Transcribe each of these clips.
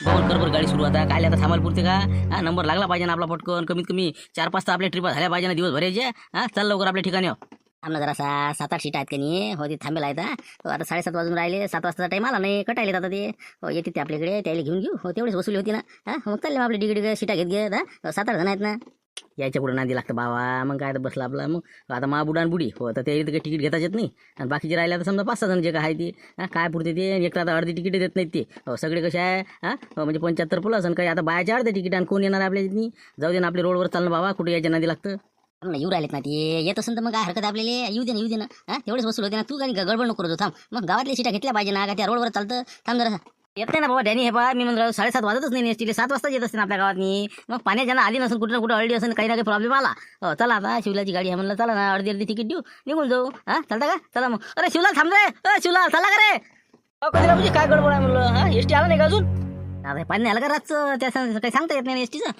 बरोबर कर बरं गाडी सुरू आता काय आता थांबायला पुरते का? हा नंबर लागला पाहिजे ना आपला पटकन. कमीत कमी 4-5 तर आपल्या ट्रिपा झाल्या पाहिजे ना दिवस भरायचे. हा चल लवकर आपल्या ठिकाणी हो. थांब ना जरासा 7-8 सीट आहेत का नाही हो ते थांबेल आहेत हा. हो, आता 7:30 वाजून राहिले 7 वाजता टाइम आला नाही कटायले आता ते हो येते ते आपल्याकडे त्याला घेऊन घेऊ हो तेवढीच वसुली होती ना. हा मग चालले मग आपली डिगडी सीटा घेत घेत हा 7-8 जण आहेत ना. यायच्या पुढे नांदी लागतं बाबा मग काय तर बसला आपला मग आता मा बुडा आणि बुडी हो तर ते काही तिकीट घेताच येत नाही आणि बाकीचे राहिले तर समजा 5-6 जण जे काय आहे ते काय पुरते ते एक तर आता अर्धी तिकीट देत नाहीत ते हो सगळे कसे आहे हा हो म्हणजे 75 प्लस आणि काही आता बायाच्या अर्धे तिकीट आणि कोण येणार आपल्या इथनी जाऊ दे ना आपल्या रोडवर चालणं बाबा कुठे यायच्या नांदी लागतं. येऊ राहिलेत ना ते येत असेल तर मग काय हरकत आपल्याला येऊ दे ना हा तेवढेच वसूल होते ना तू काही गडबड नको करू थांब मग गावातल्या सीटा घेतल्या पाहिजे ना का त्या रोडवर चालतं थांब जरा येत नाही ना बाबा डॅनी हे बा मी म्हणतो 7:30 वाजतच नाही एसटीला 7 वाजता येत असते ना आपल्या गावातनी मग पाण्याच्या आली नसेल कुठं ना कुठं अडली असेल काही ना काही प्रॉब्लेम आला हो चला आता शिवलाची गाडी आहे म्हणलं चला ना अर्धी तिकीट देऊ निघून जाऊ हा चालता का चला मग अरे शिवलाल थांब रे शिवलाल चला का रे कधी म्हणजे काय गडबड आहे म्हणलं हा एसटी आला नाही का अजून? आता पाणी आलं का रातचं त्या काही सांगता येत नाही एसटीचं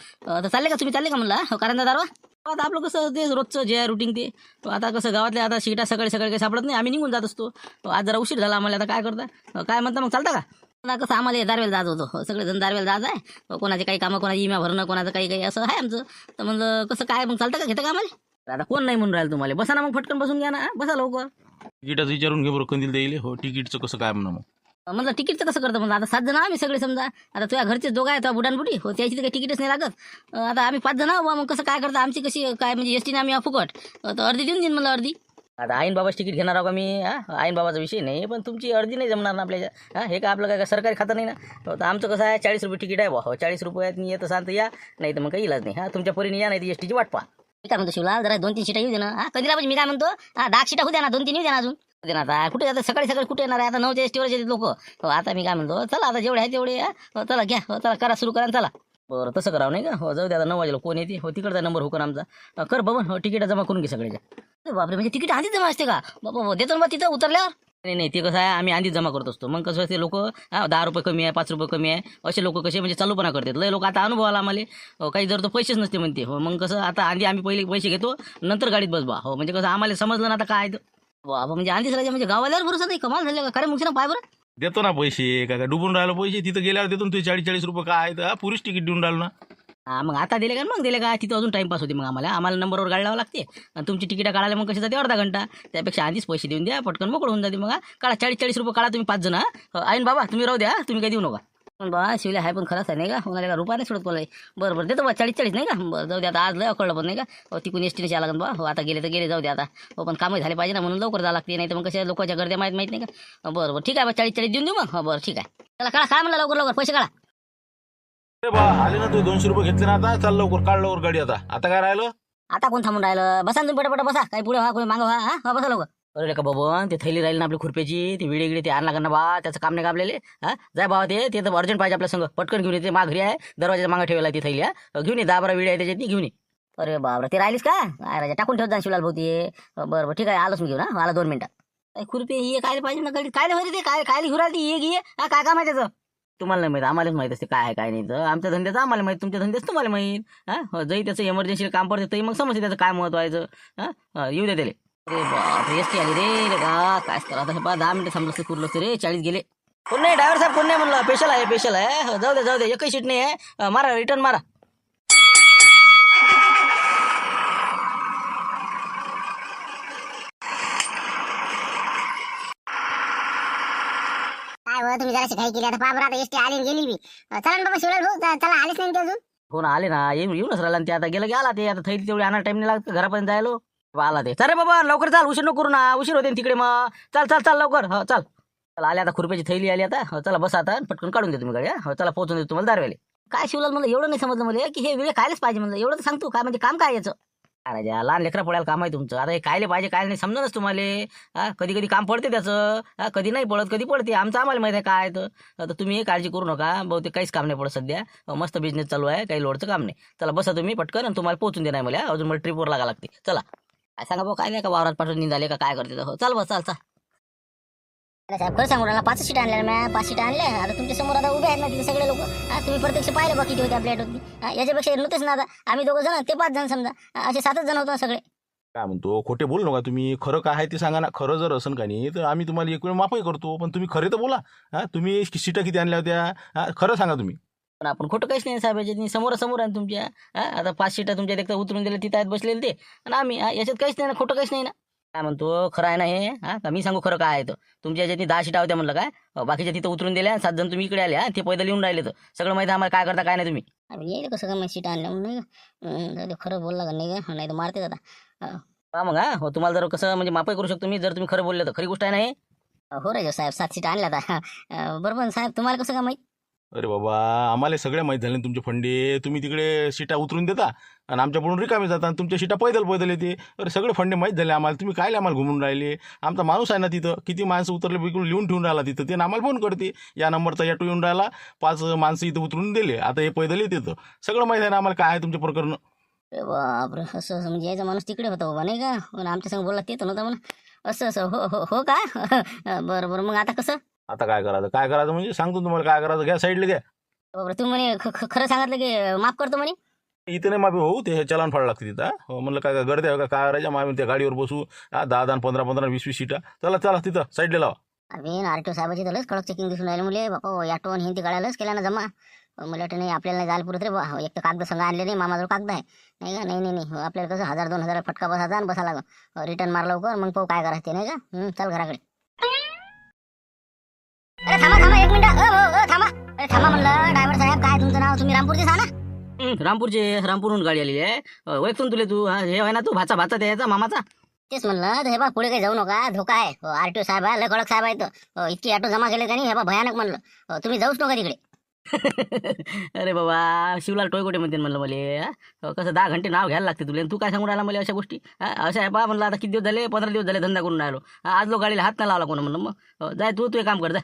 तर चालले का तुम्ही चालले का म्हणलं कारण दारवा आता आपलं कसं ते रोजचं जे आहे रुटीन ते आता कसं गावातल्या आता सीटा सकाळी सकाळी काही सापडत नाही आम्ही निघून जात असतो. आज जरा उशीर झाला आम्हाला आता काय करता काय म्हणता मग चालता का? ना कसं आम्हाला दारवेला जात होतो सगळे जण दारवेला जात आहे कोणाचे काही कामं कोणाची इम्या भरणं कोणाचं काही काही असं आहे आमचं तर म्हणलं कसं काय मग चालतं का घेतं का आम्हाला? आता कोण नाही म्हणून राहिलं तुम्हाला बसा ना मग फटकन बसून घ्या ना बसा लवकर. तिकीटाचं विचारून घे बरं कंदील देईल हो तिकीटचं कसं काय म्हणा मग. म्हणलं तिकीटचं कसं करतं म्हणलं आता 7 जण आम्ही सगळे समजा आता तुझ्या घरचे दोघं आहेत बुडान बुडी हो त्याची तर काही तिकीटच नाही लागत आता आम्ही 5 जण आहो मग कसं काय करतं आमची कशी काय म्हणजे एसटीने आम्ही फुकट तर अर्धी देऊन देईन म्हणलं अर्धी. आता आईन बाबाच तिकीट घेणार आहो का मी आईन बाबाचा विषय नाही पण तुमची अर्धी नाही जमणार ना आपल्या हे का आपलं काय सरकारी खातं नाही ना तर आमचं कसं आहे 40 रुपये तिकीट आहे बा 40 रुपयात मी येतं सांगतं या नाही तर मग काही इलाज नाही तुमच्या परीने या नाही एसटीची वाट पहा. मी काय म्हणतो शिवला जरा 2-3 सीटा येऊ दे ना कधीला पाहिजे मी काय म्हणतो 10 सीटा होऊ द्या ना 2-3 येऊ द्या ना अजून दे ना आता कुठे जातं सकाळी सकाळी कुठे येणार आहे आता 9च्या एसटीवर येतात लोक हो आता मी काय म्हणतो चला आता जेवढे आहे तेवढे हो चला घ्या हो चला करा सुरू करा चला. बरं तसं करावं नाही का हो जाऊ द्या आता 9 वाजेला कोण येते हो तिकडचा नंबर हुकन आमचा कर बाबा हो तिकीट जमा करून घे सगळ्याच्या. बापरे म्हणजे तिकीट आधीच जमा असते का बाबा देतो ना तिथं उतरल्यावर? नाही ते कसं आहे आम्ही आधीच जमा करत असतो मग कसं असते लोक 10 रुपये कमी आहे 5 रुपये कमी आहे असे लोक कसे म्हणजे चालूपणा करतात लय लोक आता अनुभव आला आम्हाला काही जर तो पैसेच नसते म्हणते हो मग कसं आता आधी आम्ही पहिले पैसे घेतो नंतर गाडीत बसबा हो म्हणजे कसं आम्हाला समजलं ना आता काय बाबा म्हणजे आधीच राजा म्हणजे गावाल्यावर भरोसा नाही कमाल झाले का खरे मुख्य ना पाय बरं देतो ना पैसे काय डुबून राहिलो पैसे तिथं गेल्यावर देतो ना तुझे 40-40 रुपये काय आहे पुरुष तिकीट देऊन राहिलो ना. मग आता दिले का मग दिले का तिथं अजून टाइमपास होते मग आम्हाला नंबरवर गाडी लावावं लागते आणि तुमची तिकीट काढायला मग कशी जाते अर्धा घंटा त्यापेक्षा आधीच पैसे देऊन द्या पटकन मोकळं होऊन जाते मग काढा 40-40 रुपये काढा तुम्ही 5 जण आईन बाबा तुम्ही राहू द्या तुम्ही काही देऊ नका. पण बा शिवले आहे पण खरंच आहे नाही का होणाऱ्या रुपया नाही सोडत कोणाला बरं देतो बा 40-40 नाही का बरं जाऊ द्या आता आज लय कळलं पण नाही का हो तिकून एसटीने यायला लागेल बा हो आता गेले तर गेले जाऊ द्या आता हो पण कामं झाले पाहिजे ना म्हणून लवकर जावं लागते नाही तर मग कशा लोकांच्या गर्द्या माहीत नाही का बरं ठीक आहे बा 40-40 देऊन देऊ मग हो बरं ठीक आहे चला काढा काय म्हणलं लवकर पैसे काढा. अरे बा आले ना तू 200 रुपये घेतले ना आता चाल लवकर काढ लवकर गाडी आता काय राहिलं आता कोण थांबून राहिलं बसा तुम्ही पटापट बसा काही पुढे व्हा कोणी मागं व्हा हा बसा लवकर. अरे का बाबा ते थैली राहील ना आपली खुरप्याची ती विडे गिडे ते आणला का ना बा त्याचं काम नाही का आपल्याला जाय बाबा ते तर अर्जंट पाहिजे आपल्या संग पटकन घेऊन येते माघरी आहे दरवाजाच्या मागे ठेवायला ती थैली घेऊन ये 10-12 विडे आहे त्याच्यात घेऊन ये. अरे बाबरा ते राहिलीस का काय राजा टाकून ठेवत जा शिवलाल भाऊ ते बरं ठीक आहे आलोच मी घेऊन आला 2 मिनिटात. खुरपे ये काय पाहिजे ना गाडी काय होते ते काय घेऊन राहिली ये घे काय काम आहे त्याचं तुम्हाला नाही माहित आम्हालाच माहित असते काय काय नाही तर आमच्या धंद्याचं आम्हाला माहित तुमच्या धंद्याचं तुम्हाला माहित जरी त्याचं इमर्जन्सी काम पडते तरी मग समजते त्याचं काय महत्व आहे येऊ दे त्याला. अरे बापरे एसटी आली रे का काय करा आता हे 10 मिनिटं थांबलं असते पुरलं असते रे 40 गेले. कोण नाही ड्रायव्हर साहेब कोण नाही म्हणलं स्पेशल आहे जाऊ दे एकही सीट नाही आहे मारा रिटर्न मारा. काय तुम्ही जरा काही केली आता बाबरा आता एसटी आली गेली बी चला ना बाबा शिवलाल भाऊ चला आलेच नाही ते अजून हो ना आले ना येऊनच राहिला ते आता गेलं की आला ते आता थैली तेवढी आणा टाइम नाही लागत घरापर्यंत जायलो आला ते चल बाबा लवकर चाल उशीर नको करू ना उशीर होते तिकडे मग चल लवकर हो चल चला आले आता खुरप्याची थैली आली आता हो चला बसा आता पटकन काढून दे तुम्ही गाडी हो चला पोहोचून देतो तुम्हाला दारवेले. काय शिवलाल म्हणलं एवढं नाही समजलं मला की हे वेळ खायलाच पाहिजे म्हणलं एवढं तर सांगतो काय म्हणजे काम काय याचं राजा लहान लेकरा पडायला काम आहे तुमचं आता हे कायले पाहिजे काय नाही समजणच तुम्हाला कधी काम पडते त्याचं कधी नाही पडत कधी पडते आमचं आम्हाला माहिती आहे काय तर आता तुम्ही काळजी करू नका बहुतेक काहीच काम नाही पडत सध्या मस्त बिझनेस चालू आहे काही लोडचं काम नाही चला बसा तुम्ही पटकन आणि तुम्हाला पोहोचून दे नाही मला अजून मला ट्रिपवर लागा लागते चला काय सांगा भाऊ काय नाही का वावरात पाठवून निघाले का काय करते हो चल बस चल साहेब खरं सांगू राहिला 5 सीट आणल्या मी 5 सीट आणल्या आता तुमच्या समोर आता उभे आहेत ना तिथे सगळे लोक तुम्ही प्रत्यक्ष पाहिलं बा किती होते आपल्या ऑटोतनी याच्यापेक्षा नव्हतेच ना आता आम्ही 2 जण ते 5 जण समजा असे 7च जण होतो सगळे काय म्हणतो खोटे बोलू नका तुम्ही, खरं काय आहे ते सांगा ना. खरं जर असन का नाही तर आम्ही तुम्हाला एक वेळ माफही करतो, पण तुम्ही खरे तर बोला. तुम्ही सीटा किती आणल्या होत्या, खरं सांगा तुम्ही. पण आपण खोटं काहीच नाही साहेब, याच्यात समोरासमोर आहे तुमच्या. आता 5 सीटा तुमच्या देखता उतरून दिल्या, तिथं आहेत बसलेले ते, आणि आम्ही याच्यात काहीच नाही ना, खोटं काहीच नाही ना. काय म्हणतो खरं आहे ना हे? का मी सांगू खरं काय आहे तर? तुमच्या याच्यात 10 सीटा होत्या म्हणलं काय, बाकीच्या तिथं उतरून दिल्या, 7 जण तुम्ही इकडे आले, ते पैदल येऊन राहिले, तर सगळं माहिती आहे आम्हाला काय करता काय नाही तुम्ही. अरे येईल कसं का मग सीट आणल्या म्हणून नाही का? जाऊ दे, खरं बोलला का नाही का, नाही तर मारते आता. मग हो, तुम्हाला जर कसं म्हणजे माफही करू शकतो मी, जर तुम्ही खरं बोलले तर. खरी गोष्ट आहे ना हे? हो रे साहेब, 7 सीट आणल्या आता. बरोबर साहेब, तुम्हाला कसं का माहीत? अरे बाबा, आम्हाला सगळ्या माहीत झाले ना तुमचे फंडे. तुम्ही तिकडे सीटा उतरून देता आणि आमच्याकडून रिकामे जाता, आणि तुमच्या सीटा पैदल पैदल येते. अरे सगळे फंडे माहीत झाले आम्हाला. तुम्ही काय आम्हाला घुमून राहिले? आमचा माणूस आहे ना तिथं, किती माणसं उतरले बिलकुल लिहून ठेवून राहिला तिथं. ते आम्हाला फोन करते, या नंबरचा ऑटो येऊन राहिला, 5 माणसं इथं उतरून दिले, आता हे पैदल येते. तर सगळं माहीत आहे ना आम्हाला काय आहे तुमचे प्रकरण. अरे बापरे, असं म्हणजे याचा माणूस तिकडे होता बाबा नाही का, पण आमच्या संग बोलला ते तर नव्हता म्हणा. असं असं हो हो हो का? बरं बरं, मग आता कसं? आता काय करायचं म्हणजे सांगतो तुम्हाला काय करायचं. घ्या साईडला घ्या. बापरे, तुम्ही म्हणे खरं सांगितलं की माफ करतो म्हणे. इथं नाही माफी होऊ, ते चलान फाड लागते तिथं. हो म्हणलं काय गर्दी आहे का काय करायच्या, मामी त्या गाडीवर बसू. 10 15 15 20 सीटा. चला तिथं साईडला लावा. अरे आरटीओ साहेबाची तर लस कडक चेकिंग दिसून राहिले मुले बापा. ऑटो आणि हिंदी गाड्या लस केल्या ना जमा. मला वाटतं नाही आपल्याला नाही जायला पुरत रे बा. एक तर कागद संघ आणले नाही, मामाजवळ कागद आहे नाही का. नाही नाही नाही, आपल्याला कसं 1000 2000 फटका बसायचा आणि बसा लागं. रिटर्न मार लवकर, मग पाहू काय करायचं ते नाही का. चल घराकडे. अरे थांबा थांबा 1 मिनिट. थांबा. अरे थांबा म्हणलं. ड्रायव्हर साहेब, काय तुमचं नाव? तुम्ही रामपूरचे सा ना? रामपूरहून गाडी आलेली आहे. ओळखतो तुले तू? हे आहे ना तू, भाचा द्यायचा मामाचा. तेच म्हणलं. तर हे बा पुढे काही जाऊ नका, धोका आहे. आरटीओ साहेब आहे, लय कडक साहेब आहेत. इतकी ऑटो जमा केले त्यांनी, हे बा भयानक म्हणलं. तुम्ही जाऊच नका तिकडे. अरे बाबा, शिवलाल टोयकोटे म्हणते म्हणलं मला. कसं 10 घंटे नाव घ्यायला लागते तुला, तू काय सांगून राहिला मला अशा गोष्टी? अशा आहे बा म्हणलं. आता किती दिवस झाले? 15 दिवस झाले धंदा करून राहिलो. आज लोक गाडीला हात नाही लावला कोण म्हणलं. मग जाय तू हे काम कर, जाय.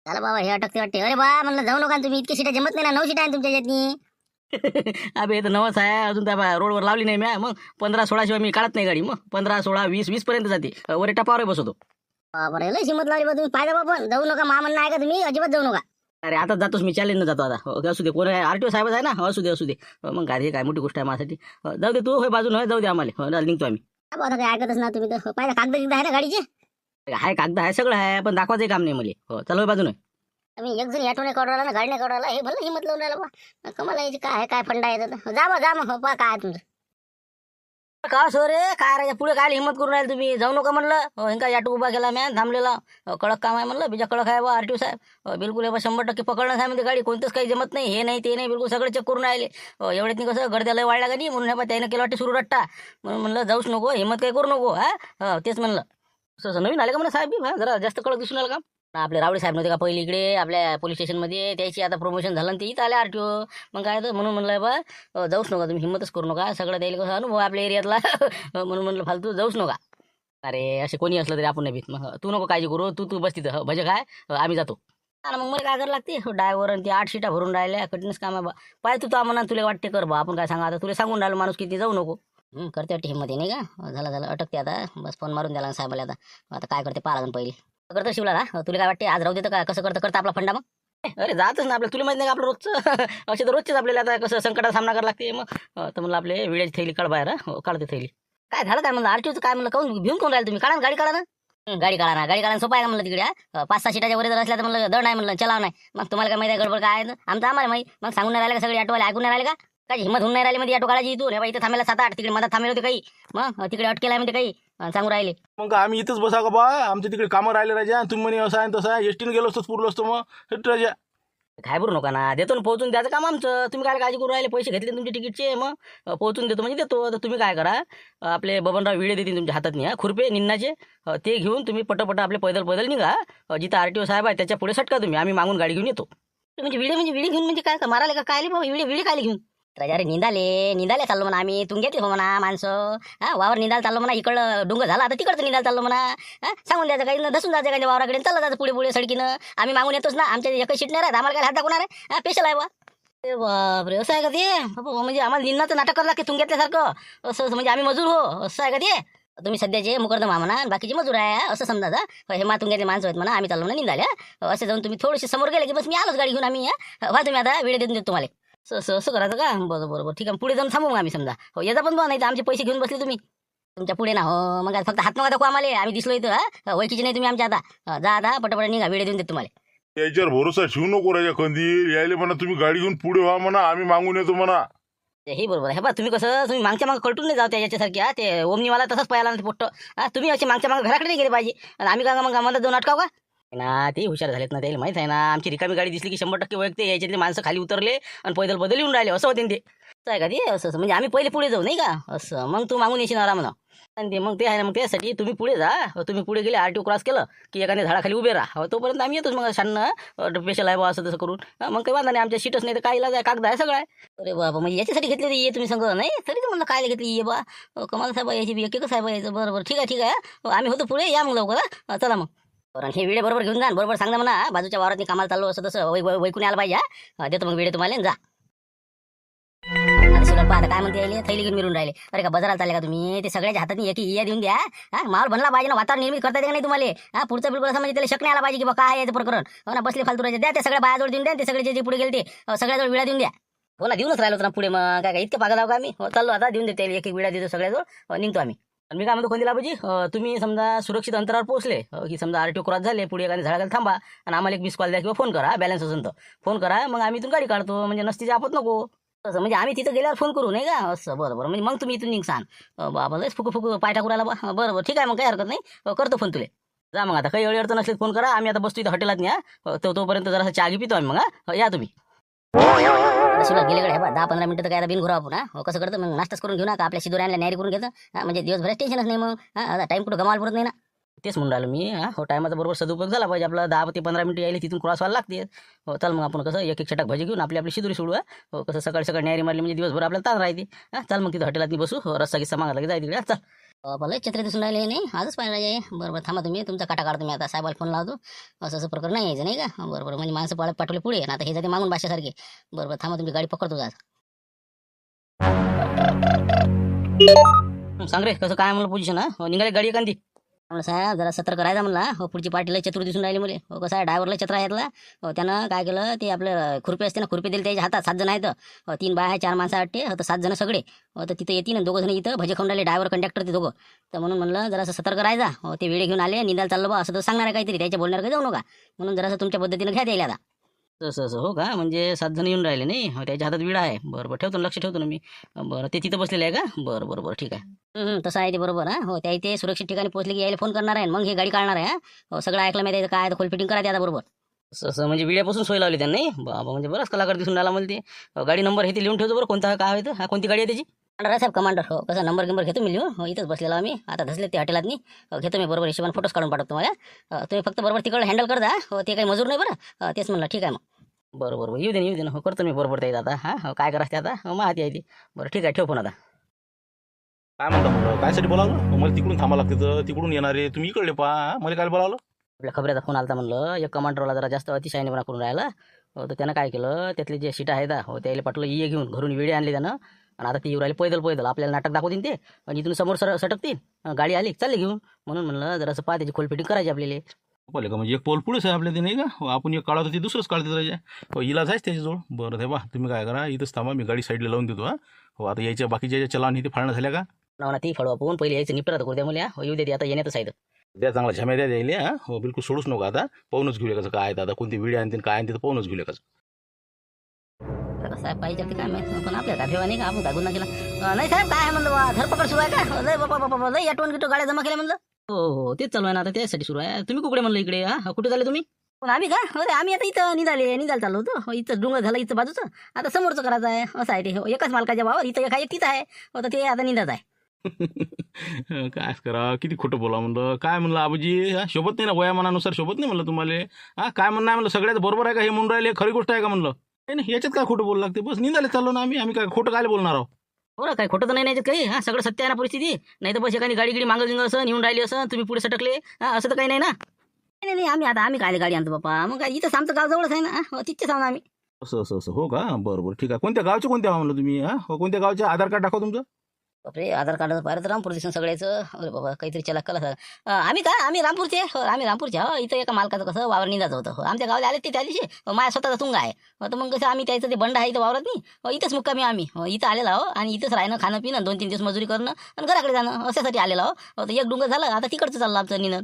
झालं बाबा, हे अटकते वाटते. अरे बा म्हणलं जाऊ नका तुम्ही, इतकी सीटा जमत नाही ना. 9 सीटा आहे तुमच्या याच्यातनी. अबे तर नवस आहे अजून, त्या रोडवर लावली नाही मी. मग 15 16 शिवाय मी काढत नाही गाडी. मग 15 16 20 पर्यंत जाते. वर टपावर बसवतो. बापरे, लय हिंमत लावली बा तुम्ही. पाहिजे बाबा, जाऊ नका. मा म्हणणं आहे का तुम्ही? अजिबात जाऊ नका. अरे आता जातोच मी, चॅलेंज जातो आता. असू दे, कोण आहे? आरटीओ साहेबच आहे ना. असू दे. मग गाडी काय मोठी गोष्ट आहे माझ्यासाठी. जाऊ दे तू, होय बाजून होय, जाऊ दे आम्हाला. निघतो आम्ही. आता काही ऐकतच ना तुम्ही. तर पाहिजे कागद आहे ना गाडीचे. आहे कागद आहे, सगळं आहे, पण दाखवायचं काम नाही मला. चल होय बाजून. मी एक जण ऑटो नाही काढून राहिला ना, गाडी नाही काढून राहिला. हे भलं हिंमत लावून राहिला बा. कमाल यायची काय आहे, काय फंडा आहे त्याचा. जा मग हो, पा काय आहे तुमचं. का सो रे, काय रे पुढे काय हिंमत करून राहील तुम्ही? जाऊ नका म्हणलं. इंका ऑटो उभा केला मॅन, थांबलेला. कडक काम आहे म्हणलं, बिजा कडक आहे बा आरटीओ साहेब. बिलकुल 100% पकडणं आहे म्हणजे गाडी. कोणतंच काही जमत नाही, हे नाही ते नाही, बिलकुल सगळं चेक करून राहिले. एवढ्यात नाही कसं गर्द्या लय वाढल्या का नाही म्हणून हे त्यानं केलं वाटते सुरू रट्टा. म्हणून म्हणलं जाऊच नको, हिंमत काही करू नको. तेच म्हणलं. असं नवीन आले का म्हणा साहेब? जरा जास्त कडक दिसून आलं का? आपले रावडे साहेब नव्हते का पहिले इकडे आपल्या पोलीस स्टेशनमध्ये? त्याची आता प्रमोशन झालं ते इथं आले आरटीओ. मग काय तर म्हणून म्हणलं बा जाऊच नका तुम्ही, हिंमतच करू नका. सगळं द्यायला कसं अनुभव आपल्या एरियातला. म्हणून म्हणलं फालतू जाऊच नका. अरे असे कोणी असलं तरी आपण नाही भीत. मग तू नको काळजी करू, तू बस तिथं. भजे काय, आम्ही जातो. मग मला काय करायला लागते? ड्रायव्हर आणि ते 8 सीटा भरून राहिल्या, कठीणच काम आहे बा. पाय तू म्हणा, तुला वाटते कर बा. आपण काय सांगा आता, तुला सांगून राहिलो माणूस किती, जाऊ नको. करते वाटते हिंमत नाही का. झालं अटकते आता. बस फोन मारून द्याला साहेबाला. आता काय करते पाहा लागून पहिले. करतो शिवला ना. तुला काय वाटते आज राहू देतं का? कसं करता आपला फंडा मग? अरे जातच ना आपलं, तुला माहिती नाही का आपलं रोजचं. असे तर रोजचेच आपल्याला आता कसं संकटाचा सामना करायला लागते. मग तर म्हणलं आपले विड्याची थैली काढ बाहेर. काढते थैली. काय झालं काय म्हणलं? आरटीओचं काय म्हणलं? काऊन घेऊन कोण राहिलं तुम्ही? काढा गाडी, काढा ना. गाडी काढा सोपं आहे का म्हणलं? तिकडे 5 6 सीटाच्या वर जर असल्या तर म्हणलं दड नाही म्हणलं, चलाव नाही. मग तुम्हाला काय माहिती आहे गडबड काय आहे? आमचं आम्हाला माहिती. मग सांगून नाही राहिले का सगळे ऑटोवाले? ऐकून नाही राहिले का? काय हिंमत होऊन नाही राहिली मध्ये ऑटो काढायची इथून? इथं थांबेला 7 8, तिकडे मधात थांबले होते काही. मग तिकडे अटकेला म्हणजे काही सांगू राहिले. मग आम्ही इथंच बसा का बा? आमच्या तिकडे कामं राहिले राजा. तुम्ही म्हणे असं आहे तसं आहे. एसटीने गेलो असतोच पुरलो असतो. मग राजा काय बरू नका ना, देतो ना पोहोचून द्यायचं काम आमचं. तुम्ही काय काळजी करू राहिले? पैसे घेतले तुमचे तिकीटचे, मग पोहोचून देतो म्हणजे देतो. तर तुम्ही काय करा, आपले बबनराव विडे देतील तुमच्या हातात नाही, खुरपे निन्नाचे. ते घेऊन तुम्ही पटपट आपले पैदल निघा. जिथं आरटीओ साहेब आहे त्याच्या पुढे सटका तुम्ही. आम्ही मागून गाडी घेऊन येतो. म्हणजे विडे घेऊन म्हणजे काय मारायला का? काय बाबा विडे काय घेऊन? राजा रे, निंदाले चाललो म्हणा आम्ही. तुंग्यातले हो म्हणा माणसं. वावर निंदायला चाललो म्हणा. इकडं डोंगर झाला आता तिकडचं निंदायला चाललो म्हणा. सांगून द्यायचं काही, दसून जायचं काही वावराकडे, चाललं जायचं पुढे सडकीनं. आम्ही मागून येतोच ना. आमच्या एकच सीट नाही राहत, आम्हाला काय हात दाखवणार आहे? पेशल आहे बा. बापरे, असं आहे का ते? म्हणजे आम्हाला निंदाचं नाटक करावं लागते तुंग्यातल्यासारखं. असं म्हणजे आम्ही मजूर हो, असं आहे का ते? तुम्ही सध्याचे मुकरदम म्हणा, बाकीचे मजूर आहे असं समजा. हे तुंग्यातले माणसं आहेत म्हणा. आम्ही चाललो म्हणा निंदाल्या. असं जाऊन तुम्ही थोडेसे समोर गेले की बस मी आलोच गाडी घेऊन. आम्ही व्हा तुम्ही आता वेळ देतो तुम्हाला. असं करायचं का? बरोबर ठीक आहे. पुढे जाऊन थांबू मग आम्ही समजा. याचा पण नाही तर आमचे पैसे घेऊन बसले तुम्ही. तुमच्या पुढे ना हो. मग आता फक्त हात नका दाखवा आम्हाला, आम्ही दिसलो इथं. ओळखीचे नाही तुम्ही आमच्या आता. जा आता पटापट निघा, वेळ देऊन देत तुम्हाला. याच्यावर भरोसा ठेवू नको राजा कंदील. यायले म्हणा तुम्ही गाडी घेऊन पुढे व्हा म्हणा, आम्ही मागून येतो म्हणा. हे बरोबर आहे. हे बा तुम्ही कसं तुम्ही मागच्या मागं कळटून नाही जाऊ त्याच्यासारखी. ते ओमनीवाला तसंच पाहायला ना ते पोट्ट. तुम्ही असे मागच्या मागं घराकडे नाही गेले पाहिजे. आणि आम्ही का मग आम्हाला जाऊन अटकाव का ना. ते हुशार झालेत ना, त्याला माहित आहे ना आमची रिकामी गाडी दिसली की 100% ओळखते. याच्यातले माणसं खाली उतरले आणि पैदल पैदल येऊन राहिले असं होते ना ते. असं आहे का ते? असं म्हणजे आम्ही पहिले पुढे जाऊ नाही का असं. मग तू मागून येशील आराम ना. आणि ते मग ते आहे ना, मग त्यासाठी तुम्ही पुढे जा. तुम्ही पुढे गेले RTO क्रॉस केलं की एखाद्या झाडाखाली उभे राहा. तोपर्यंत आम्ही येतोच मग शान स्पेशल आहे बा असं तसं करून. मग काही वांधा नाही, आमच्या सीटच नाही तर काय इलाज आहे, कागद आहे सगळं आहे. अरे बाबा म्हणजे याच्यासाठी घेतले ये तुम्ही सांगत नाही तरी तर म्हणलं काय घेतली ये बा. कमाल साहेब याची एक साहेब यायचं. बरोबर ठीक आहे ठीक आहे. आम्ही होतो पुढे, या मग लवकर. चला मग. बरं हे वेळे बरोबर घेऊन जा. बरोबर सांगा म्हणा बाजूच्या वावरात कामाला चाललो असं तसं वैकून यायला पाहिजे. देतो मग वेळे तुम्हाला जा. आता काय म्हणते यायले थैली घेऊन मिळून राहिले. अरे का बाजारात चालले का तुम्ही? ते सगळ्याच्या हातात एक इया देऊन द्या. माल बनला पाहिजे ना, वातावरण निर्मित करता येते का नाही तुम्हाला? पुढचं बिलकुल असं म्हणजे त्याला शक नाही आला पाहिजे की बा काय याचं प्रकरण. हो ना, बसले फालतू राहायचे. द्या ते सगळ्या बायाजवळ देऊन द्या. ते सगळे जे पुढे गेले ते सगळ्याजवळ विडा देऊन द्या. हो ना, देऊनच राहिलो ना पुढे. मग काय इतकं पागल आहो का आम्ही? चाललो आता देऊन देते एक विडा देतो सगळ्याजवळ. निघतो आम्ही. आणि मी काय म्हणतो कोणती बाबूजी, तुम्ही समजा सुरक्षित अंतरावर पोहोचले की समजा RTO क्रॉस झाले, पुढे एखाद्या झाडाखाली थांबा आणि आम्हाला एक मिस कॉल द्या किंवा फोन करा. बॅलन्स असेल तर फोन करा. मग आम्ही इथून गाडी काढतो. म्हणजे नसतीची आपत नको असं. म्हणजे आम्ही तिथं गेल्यावर फोन करू नाही का असं. बरोबर म्हणजे मग तुम्ही इथून निघसान. बाबा लयच फुकू फुकू पाय टाकू राहिला बा. बरोबर ठीक आहे मग काही हरकत नाही. करतो फोन तुले. जा मग आता काही अडचण नसली फोन करा. आम्ही आता बसतो इथं हॉटेलात न्या. तोपर्यंत जरासा चहा घे पितो आम्ही मग. या तुम्ही. गेल्याकडे 10-15 मिनिटं तर काय बिन घुरा आपण. कसं करतं मग नाश्ताच करून घेऊ ना का आपल्या शिदोऱ्यांना न्यारी करून घेतं. म्हणजे दिवसभरात टेन्शनच नाही मग. आता टाइम कुठं गमाल पडत नाही ना. तेच म्हणून राहिलो मी. हो टायमाचा बरोबर सदुपयोग झाला पाहिजे आपला. 10 ते 15 मिनिटं यायला तिथून क्रॉस व्हायला लागते. हो चल मग आपण कसं एक छटाक भाजी घेऊन आपली शिदोरी सोडू. हो कसं सकाळी सकाळी न्यारी मारली म्हणजे दिवसभर आपल्याला ताण राहते. चल मग तिथं हॉटेलात बसू. रस्सा किस्सा मागायला की जाय तिकडे. चल बाबा छत्री दिसून राहिले नाही आजच पाहिजे. बरोबर थांबा तुम्ही तुमचा काटा काढतो मी आता. साहेबाला फोन लावतो. असं प्रकार नाही यायचं नाही का. बरोबर म्हणजे माणसं पाठवले पुढे ना. आता हे जाते मागून भाषेसारखे. बरोबर थांबा तुमची गाडी पकडतो आज. सांग रे कसं काय म्हणलं पोझिशन. निघाले गाडी एखादी. म्हणलं साहेब जरा सतर्क करायचा म्हणला. हो पुढची पार्टीला चतुर दिसून राहिली मुले. हो कसं आहे ड्रायव्हरला चत्रा घेतला. त्यानं काय केलं ते आपलं खुरपे असते ना, खुरपे दिले त्याच्या हातात. 7 जण आहेत. 3 बाया आहे 4 माणसं वाटते. तर 7 जण सगळे. तर तिथं येतील 2 जण इथं भजे खाऊन राहिले. ड्रायव्हर कंडक्टर ते दोघं. तर म्हणून म्हणलं जरासं सतर्क करायचा. ते वेळे घेऊन आले निंदायला चाललं बा असं तर सांगणार आहे काहीतरी. त्याच्या बोलण्यावर जाऊ नका. म्हणून जरासं तुमच्या पद्धतीनं घ्या द्यायला आता. तसं हो का म्हणजे 7 जण येऊन राहिले नाही. त्याच्या हातात विडा आहे. बरोबर ठेवतो लक्ष ठेवतो ना मी. बरं ते तिथं बसलेलं आहे का? बरं बरं बरं ठीक आहे. तसं आहे ते बरोबर. हो त्या इथे सुरक्षित ठिकाणी पोहोचले की यायला फोन करणार आहे. मग हे गाडी काढणार आहे. हो सगळं ऐकलं माहिती काय खोल फिटिंग करायचं आता बरोबर. असं म्हणजे विड्यापासून सोय लावली त्यांनी. बाबा म्हणजे बरंच कलाकार दिसून राहिला मला ते. गाडी नंबर हे ते लिहून ठेवतो बरं कोणता काय आहे. हा कोणती गाडी आहे त्याची? कमांडर साहेब कमांडर. हो कसा नंबर घेतो मी लिहून. हो इथंच बसलेला आम्ही आता धसले ते हॉटेलात नाही. घेतो मी बरोबर हिशोबाने फोटोज काढून पाठवतो तुम्हाला. तुम्ही फक्त बरोबर तिकडे हँडल करता. हो ते काही मजूर नाही बरं. तेच म्हणलं ठीक आहे मग. बरोबर येऊ दे ना. हो करतो मी बरोबर ते आता. हो काय करायचं आता माहिती आहे ती. बरं ठीक आहे ठेव फोन आता. काय म्हणता म्हणलं कायसाठी बोलावलं? मला तिकडून थांबा लागते तर तिकडून येणारे तुम्ही इकडले पहा. मला काय बोलावलं? आपल्या खबऱ्याचा फोन आला म्हणलं एक कमांडरवाला जरा जास्त अतिशहाणेपणा करून राहिला. तर त्यानं काय केलं त्यातले जे सीट आहेत हो त्याला पाठवलं ये घेऊन घरून वेळे आणली त्यानं. आणि आता ती येऊ राहिली पैदल आपल्याला नाटक दाखवतील ते. आणि इथून समोर सटकतील. गाडी आली चालली घेऊन. म्हणून म्हणलं जरासं पहा त्याची खोल फिटिंग करायची आपल्याला. पहिले का म्हणजे एक पोल पुढेच आहे आपल्या ते नाही का. आपण एक काढत होती दुसरंच काढते राहायच्या. इलाज आहेच त्याच्याजवळ. बरं ते बा तुम्ही काय करा इथंच थांबा. मी गाडी साईडला लावून देतो. हो आता यायच्या बाकीच्या चलान हे ते फाळणं झाल्या का? ना ती फळवा पाहून पहिले यायचं निपटत करू द्या मला. येऊ दे आता येण्यातच आहे. द्या चांगला झम्या द्या द्यायला. हो बिलकुल सोडूच नका आता. पाहूनच घेऊया कसं काय आता कोणती विडी आणते काय आणते तर पाहूनच घेऊया कसं. साहेब पाहिजे ते काय माहिती पण आपल्या गाठेवा नाही का आपण काय गुन्हा केला नाही साहेब. काय आहे म्हणलं धरपकड सुरू आहे का? लय बाबा लय ऑटोन गिटो गाड्या जमा केल्या म्हणलं. हो तेच चालू आहे ना आता त्यासाठी सुरू आहे. तुम्ही कुठे म्हणलं इकडे? कुठे झाले तुम्ही? पण आम्ही का अरे आम्ही आता इथं निघायला चाललो होतो. इथं डोंगर झालं इथं बाजूचं. आता समोरचं करायचं आहे असं आहे ते. एकाच मालकाच्या भावावर इथं एक तिथं आहे. आता ते आता निंदाच आहे. काय करा किती खोटं बोला म्हणलं. काय म्हणलं आबूजी शोभत नाही ना वयामानानुसार शोभत नाही म्हणलं तुम्हाला. काय म्हणणं आहे म्हणलं सगळ्यात बरोबर आहे का हे म्हणून राहिले खरी गोष्ट आहे का म्हणलं. नाही याच्यात काय खोटं बोलू लागते. बस निंदायला चाललो ना आम्ही काय खोटं काय बोलणार आहोत. हो ना काय खोटं तर नाही याच्यात काही. सगळं सत्य आहे ना परिस्थिती. नाही तर बस एखादी गाडी मागं गिंग असं येऊन राहिली असं तुम्ही पुढे सटकले असं तर काही नाही ना. नाही आम्ही काय गाडी आणतो बापा. मग काय इथं आमचं गाव जवळच आहे ना. तिथेच आहोत आम्ही. असं हो का बरोबर ठीक आहे. कोणत्या गावचे कोणत्या म्हणलं तुम्ही? हो कोणत्या गावचे आधार कार्ड दाखवा तुमचं. बापरे, आधार कार्ड पाहिलं तर रामपूर दिसून सगळ्याचं. अरे बाबा, काहीतरी चला कला आम्ही रामपूरचे आम्ही रामपूरचे इथं एका मालकाचं कसं वावर निंदाचं होतं. आमच्या गावाला आले ते त्या दिवशी. माझ्या स्वतःचा तुंगा आहे. तर मग कसं आम्ही त्याचं ते बंड आहे इथं वावरात नाही, इथंच मुक्कामी आम्ही इथं आलेलो आहो. आणि इथंच राहणं, खाणं पिणं, 2-3 दिवस मजुरी करणं आणि घराकडे जाणं अशासाठी आलेलो आहो. तर एक डुंगर झालं, आता तिकडचं चाललं आमचं निनं.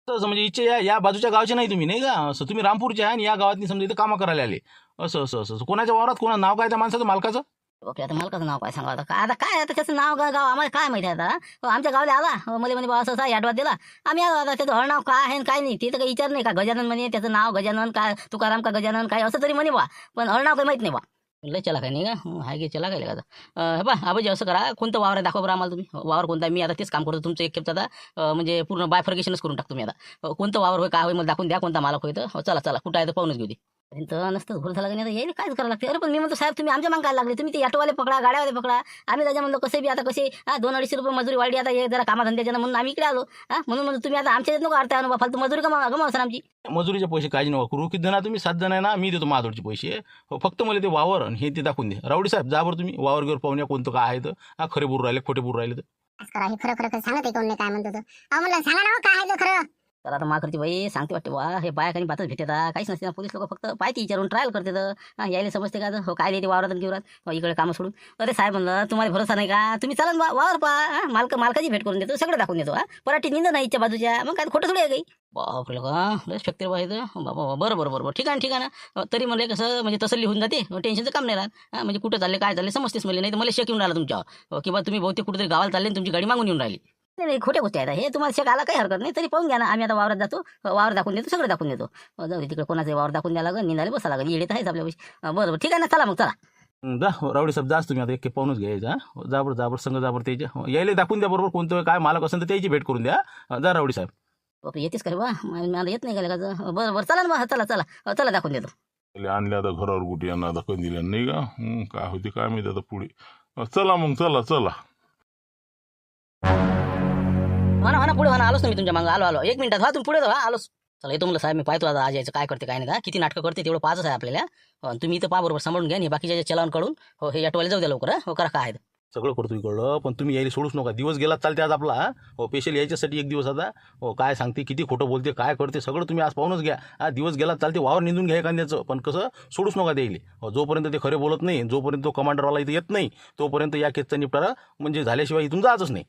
असं म्हणजे इच्छा या बाजूच्या गावचे नाही तुम्ही, नाही का? असं तुम्ही रामपूरचे आहे आणि या गावातनी समजा इथं कामं करायला आले. असं कोणाच्या वावरात, कोणा नाव काय त्या माणसाचं, मालकाचं? ओके, आता मालकाचं नाव काय सांगा आता काय आता त्याचं नाव गाव आम्हाला काय माहिती आहे आता. आमच्या गावाला आला, मला म्हणे असं असा ॲडवान्स दिला. आम्ही आलो. आता त्याचं नाव काय आहे काय नाही ते तर काही विचार नाही का. गजानन म्हणे त्याचं नाव, गजानन काय तुकाराम का गजानन काय असं तरी म्हणे बा, पण नाव काही माहीत नाही बा. लय चला काय नाही का, हाय गे चला काय का. हे बा आबाजी असं करा, कोणतं वावर आहे दाखवा बरं आम्हाला तुम्ही. वावर कोणता आहे? मी आता तेच काम करतो तुमचं एक खेपचं आता, म्हणजे पूर्ण बायफर्गेशनच करून टाकतो मी आता. कोणतं वावर होय काय होय मला दाखवून द्या, कोणता मालक होय तर. चला कुठं आहे तर पाहूनच घेऊ दे. तर नसतं भूल झाला का नाही, यायला कायच करावं लागते. अरे पण मी म्हणतो साहेब, तुम्ही आमच्या मागे काय लागले, तुम्ही ते ऑटोवाले पकडा, गाड्यावाले पकडा. आम्ही त्याच्या म्हणलं कसे बी आता कसे 200-250 रुपये मजुरी वाढली आता, हे जरा कामाधंद्याच्या म्हणून आम्ही इकडे आलो. म्हणून म्हणतो तुम्ही आता आमच्या नको अर्थ आहे फालतू मजुरी गमावा सर आमची. मजुरीचे पैसे काळजी नका करू. किती जण आहे तुम्ही? 7 जण आहे ना? मी देतो महादोडचे पैसे. फक्त मला ते वावर आणि हे ते दाखवून दे. रावडी साहेब, जा बरं तुम्ही वावर घेऊन पाहून या कोणतं काय आहे तर. खरे बोलू राहिले, खोटे बोलू राहिले तर. असं करा, हे खरं खरं सांगत आहे कोण नाही काय म्हणतो तर. अहो म्हणलं सांगा ना काय आहे ते खरं. तर आता माघरची बाई सांगते वाटते वा, हे बाया काही बातच भेटतात काहीच नसते ना. पोलीस लोक फक्त पाहिजे विचारून ट्रायल करते तर यायला समजते का हो काय देते वावरात घेऊरात इकडे कामं सोडून. अरे साहेब म्हणलं तुम्हाला भरोसा नाही का, तुम्ही चला वावर पहा. मालकाची भेट करून देतो, सगळं दाखवून देतो. पराठी निंद नाही इच्छा बाजूच्या, मग काय खोटं थोडी आहे काही. बापरे का शक्ती बाबा बाबा. बरं ठीक आहे ना. तरी मला कसं म्हणजे तसल्ली होऊन जाते, टेन्शनचं काम नाही राहत. म्हणजे कुठं चालले काय चालले समजतेच मला. नाही तर मला शेक येऊन राहिला तुमच्यावर, किंवा तुम्ही बहुतेक कुठेतरी गावाला चालले तुमची गाडी मागून येऊन राहिली. नाही खोट्या गोष्टी आहेत हे. तुम्हाला शेक आला काही हरकत नाही, तरी पाहून घ्या ना. आम्ही आता वावरात जातो, वावर दाखवून देतो, सगळं दाखवून देतो. जाऊ तिकडे कोणाचं वावर दाखवून द्यायला लागेल, निंदायला बसा लागेल, येडे तर आहेच आपल्या पैसे. बरं ठीक आहे ना, चला मग चला. जा रावडी साहेब, जाच तुम्ही आता एक पाहूनच घ्यायचा. जाबर संघ जाबर त्याच्या यायला दाखवून द्या बरोबर कोणतं काय मालक असेल तर त्याची भेट करून द्या. जा रावडी साहेब. बापरे, येतेच का रे बा, मला येत नाही का. बरं चला ना, चला दाखवून देतो. आणले आता घरावर कुठे यांना आता कधी दिल्या नाही का. काय होते काय माहिती आता पुढे. चला मग चला. म्हणा पुढे म्हणा, आलोच ना मी तुमच्या मागं. आलो 1 मिनिटात. तुम्ही पुढे जावा, आलोच. चला येतो म्हणलं साहेब, मी पाहतो आता आज यायचं काय करते काय नाही का. किती नाटकं करते तेवढं पाहच आहे आपल्याला. तुम्ही इथं पहा बरोबर सांभाळून घ्या. बाकीच्या चलावून काढून हे ऑटोवाले जाऊ द्या लवकर. हो करा काय सगळं करतो इकडलं, पण तुम्ही यायला सोडूच नका. दिवस गेला चालते आज आपला. स्पेशल यायच्यासाठी एक दिवस आता. काय सांगते, किती खोटं बोलते, काय करते सगळं तुम्ही आज पाहूनच घ्या. दिवस गेला चालते, वावर निंदून घ्या एखाद्याचं, पण कसं सोडूच नका द्यायला. जोपर्यंत ते खरे बोलत नाही, जोपर्यंत तो कमांडरवाला इथं येत नाही, तोपर्यंत या केसचा निपटारा म्हणजे झाल्याशिवाय इथून जायचंच नाही.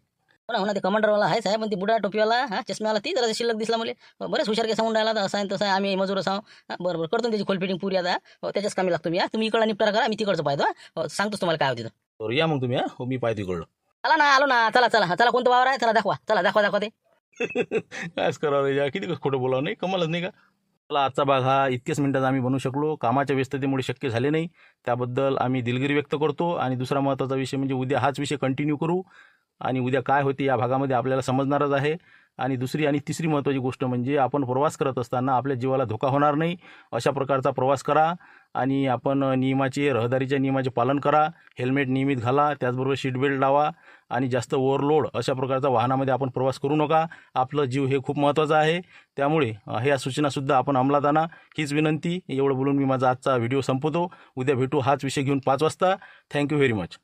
हो ना, ते कमांडरवाला आहे साहेब, पण ती बुडा टोपीवाला चष्म्यावाला ती जरा शिल्लक दिसला मला. बरेच हुशार के सांगून राहिला असं आहे तसं आहे, आम्ही मजूर असाव. बरोबर करतो त्याची खोल फिटिंग पुरी आता. त्याच्याच कामी लागतो मी. तुम्ही इकडला निपटारा करा, मी तिकडचं पाहतो. सांगतोच तुम्हाला काय होती तर. तर या मग तुम्ही. मी पाहतो इकडलं. चला ना, आलो ना. चला कोणतं वावर आहे, चला दाखवा ते. कायच करावं या, किती खोटं बोलावं, नाही कमालच नाही का. चला, आजचा भाग हा इतक्याच मिनिटात आम्ही बनवू शकलो. कामाच्या व्यस्ततेमुळे शक्य झाले नाही, त्याबद्दल आम्ही दिलगिरी व्यक्त करतो. आणि दुसरा महत्त्वाचा विषय म्हणजे उद्या हाच विषय कंटिन्यू करू. आणि उद्या काय होते या भागामध्ये आपल्याला समजणारच आहे. आणि दुसरी आणि तिसरी महत्त्वाची गोष्ट म्हणजे आपण प्रवास करत असताना आपल्या जीवाला धोका होणार नाही अशा प्रकारचा प्रवास करा. आणि आपण रहदारीच्या नियमाचे पालन करा. हेल्मेट नियमित घाला, त्याचबरोबर सीट बेल्ट लावा. आणि जास्त ओव्हरलोड अशा प्रकारचा वाहनामध्ये आपण प्रवास करू नका. आपलं जीव हे खूप महत्त्वाचं आहे. त्यामुळे ह्या सूचनासुद्धा आपण अंमलात आणा, हीच विनंती. एवढं बोलून मी माझा आजचा व्हिडिओ संपवतो. उद्या भेटू हाच विषय घेऊन 5 वाजता. Thank you very much.